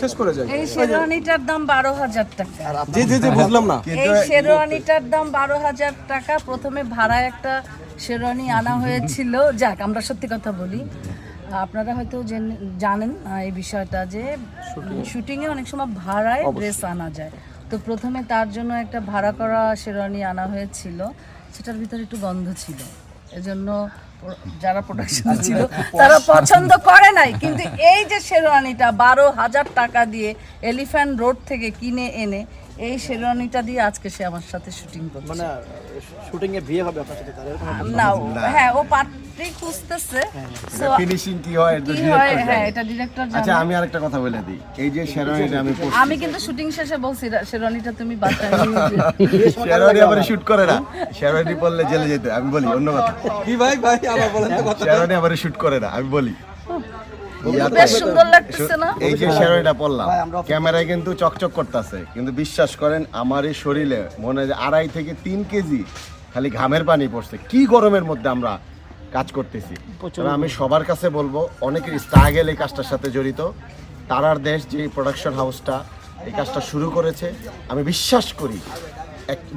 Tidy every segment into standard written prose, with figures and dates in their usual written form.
শেষ করে যাই। এই শেরওয়ানিটার দাম 12,000 টাকা। জি জি জি বুঝলাম না। এই শেরওয়ানিটার দাম 12,000 টাকা। প্রথমে ভাড়ায় একটা শেরওয়ানি আনা হয়েছিল। যাক, আমরা সত্যি কথা বলি, আপনারা হয়তো জানেন এই বিষয়টা যে শুটিংয়ে অনেক সময় ভাড়ায় ড্রেস আনা যায়। তো প্রথমে তার জন্য একটা ভাড়া করা শেরওয়ানি আনা হয়েছিল, সেটার ভিতরে একটু গন্ধ ছিল, এজন্য যারা প্রোডাকশন ছিল তারা পছন্দ করে নাই। কিন্তু এই যে শেরওয়ানিটা 12,000 টাকা দিয়ে এলিফ্যান্ট রোড থেকে কিনে এনে এই শেরওয়ানিটা দিয়ে আজকে সে আমার সাথে শুটিং করছে। মানে শুটিং এ বিয়ে হবে আপনার সাথে তাদের না, হ্যাঁ, ও পাত্রী খুঁজতেছে। সো ফিনিশিং কি হয় এটা কি হয়, ডিরেক্টর হ্যাঁ, এটা ডিরেক্টর জানে। আচ্ছা আমি আরেকটা কথা বলে দিই, এই যে শেরওয়ানিটা আমি পরছি, আমি কিন্তু শুটিং শেষে বলছি শেরওয়ানিটা তুমি বাচ্চা শেরওয়ানি আবার শুট করে না, শেরওয়ানি পরলে জেলে যেতে, আমি বলি অন্য কথা, কি ভাই ভাই আবার বলেন তো কথা। শেরওয়ানি আবার শুট করে না, আমি বলি বেশ সুন্দর লাগতেছে না? এই যে শেরওয়ানিটা পরলাম, ক্যামেরায় কিন্তু চকচক করতেছে, কিন্তু বিশ্বাস করেন আমার এই শরীরে মনে হয় 2.5 থেকে 3 কেজি খালি ঘামের পানি পড়ছে। কি গরমের মধ্যে আমরা কাজ করতেছি। তবে আমি সবার কাছে বলবো, অনেকের স্ট্রাগল এই কাজটার সাথে জড়িত। তারার দেশ যে প্রোডাকশন হাউসটা এই কাজটা শুরু করেছে, আমি বিশ্বাস করি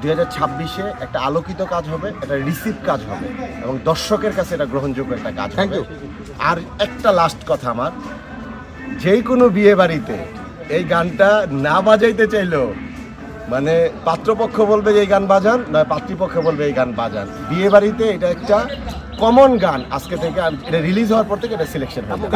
2026-এ একটা আলোকিত কাজ হবে, একটা রিসিভ কাজ হবে এবং দর্শকের কাছে এটা গ্রহণযোগ্য একটা কাজ হবে। আর একটা লাস্ট কথা আমার, যে কোনো বিয়ে বাড়িতে এই গানটা না বাজাইতে চাইলেও মানে পাত্রপক্ষ বলবে যে এই গান বাজান, নয় পাত্রীপক্ষ বলবে এই গান বাজান। বিয়ে বাড়িতে এটা একটা কমন গান। আজকে থেকে এটা রিলিজ হওয়ার পর থেকে এটা সিলেকশন হবে।